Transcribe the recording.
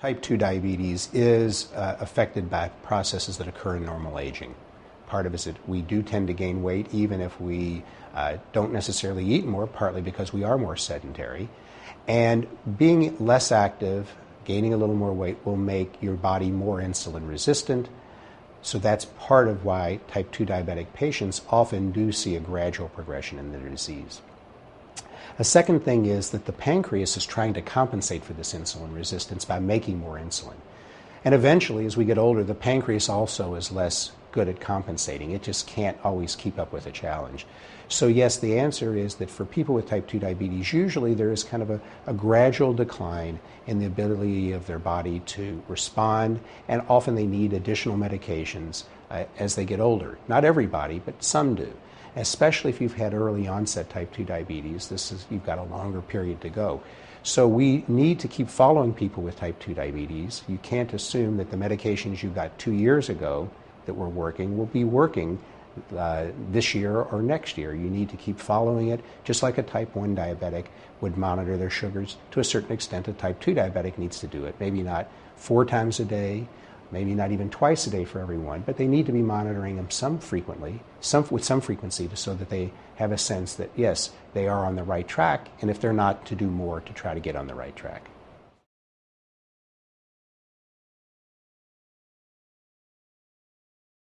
Type 2 diabetes is affected by processes that occur in normal aging. Part of it is that we do tend to gain weight even if we don't necessarily eat more, partly because we are more sedentary. And being less active, gaining a little more weight, will make your body more insulin resistant. So that's part of why type 2 diabetic patients often do see a gradual progression in their disease. A second thing is that the pancreas is trying to compensate for this insulin resistance by making more insulin. And eventually, as we get older, the pancreas also is less good at compensating. It just can't always keep up with the challenge. So yes, the answer is that for people with type 2 diabetes, usually there is kind of a gradual decline in the ability of their body to respond, and often they need additional medications as they get older. Not everybody, but some do. Especially if you've had early onset type 2 diabetes, you've got a longer period to go. So we need to keep following people with type 2 diabetes. You can't assume that the medications you got 2 years ago that were working will be working this year or next year. You need to keep following it, just like a type 1 diabetic would monitor their sugars. To a certain extent, a type 2 diabetic needs to do it. Maybe not 4 times a day, maybe not even twice a day for everyone, but they need to be monitoring them with some frequency so that they have a sense that, yes, they are on the right track, and if they're not, to do more to try to get on the right track.